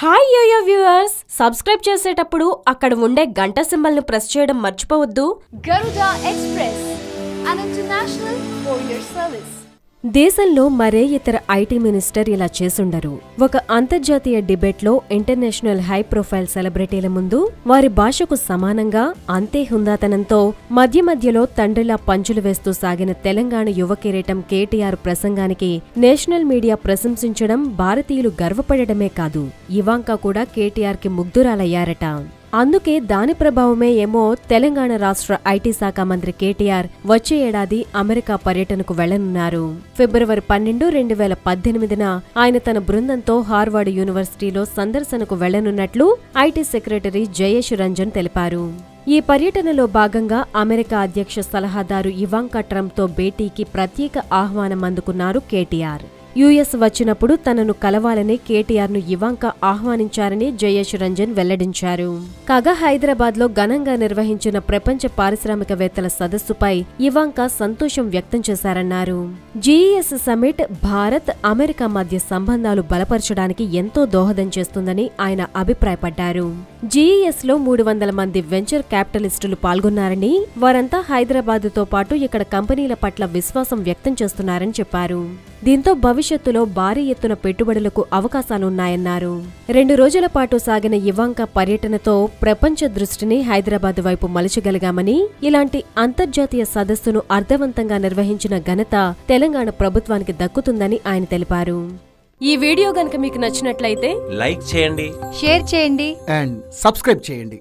Hi yo-yo viewers, subscribe చేసేటప్పుడు అక్కడ ఉండే గంట సింబల్ ను ప్రెస్ చేయడం మర్చిపోవద్దు. Garuda Express, an international courier service. దేశంలో మరే ఇతర ఐటీ మినిస్టర్ ఇలా చేసుండరు. ఒక అంతర్జాతీయ డిబేట్లో ఇంటర్నేషనల్ హై ప్రొఫైల్ సెలబ్రిటీల ముందు వారి భాషకు సమానంగా అంతే హుందాతనంతో మధ్య మధ్యలో తండ్రిలా పంచులు వేస్తూ సాగిన తెలంగాణ యువ కిరీటం కేటీఆర్ ప్రసంగానికి నేషనల్ మీడియా ప్రశంసించడం భారతీయులు గర్వపడటమే కాదు, ఇవాంకా కూడా కేటీఆర్ కి ముగ్ధురాలయ్యారట. అందుకే దాని ప్రభావమే ఏమో తెలంగాణ రాష్ట్ర ఐటీ శాఖ మంత్రి కేటీఆర్ వచ్చే ఏడాది అమెరికా పర్యటనకు వెళ్లనున్నారు. ఫిబ్రవరి 12, 2018న ఆయన తన బృందంతో హార్వర్డ్ యూనివర్సిటీలో సందర్శనకు వెళ్లనున్నట్లు ఐటీ సెక్రటరీ జయేష్ రంజన్ తెలిపారు. ఈ పర్యటనలో భాగంగా అమెరికా అధ్యక్ష సలహాదారు ఇవాంకా ట్రంప్తో భేటీకి ప్రత్యేక ఆహ్వానం అందుకున్నారు కేటీఆర్. యుఎస్ వచ్చినప్పుడు తనను కలవాలని కేటీఆర్ ను ఇవాంకా ఆహ్వానించారని జయేష్ రంజన్ వెల్లడించారు. కాగా హైదరాబాద్ లో ఘనంగా నిర్వహించిన ప్రపంచ పారిశ్రామికవేత్తల సదస్సుపై ఇవాంకా సంతోషం వ్యక్తం చేశారన్నారు. జీఈఎస్ సమిట్ భారత్, అమెరికా మధ్య సంబంధాలు బలపరచడానికి ఎంతో దోహదం చేస్తుందని ఆయన అభిప్రాయపడ్డారు. జీఈఎస్ లో 300 మంది వెంచర్ క్యాపిటలిస్టులు పాల్గొన్నారని, వారంతా హైదరాబాద్తో పాటు ఇక్కడ కంపెనీల పట్ల విశ్వాసం వ్యక్తం చేస్తున్నారని చెప్పారు. దీంతో భవిష్యత్తులో భారీ ఎత్తున పెట్టుబడులకు అవకాశాలున్నాయన్నారు. 2 రోజుల పాటు సాగిన ఇవాంకా పర్యటనతో ప్రపంచ దృష్టిని హైదరాబాద్ వైపు మలచగలిగామని, ఇలాంటి అంతర్జాతీయ సదస్సును అర్థవంతంగా నిర్వహించిన ఘనత తెలంగాణ ప్రభుత్వానికి దక్కుతుందని ఆయన తెలిపారు. ఈ వీడియో గనుక మీకు నచ్చినట్లయితే లైక్ చేయండి, షేర్ చేయండి అండ్ సబ్స్క్రైబ్ చేయండి.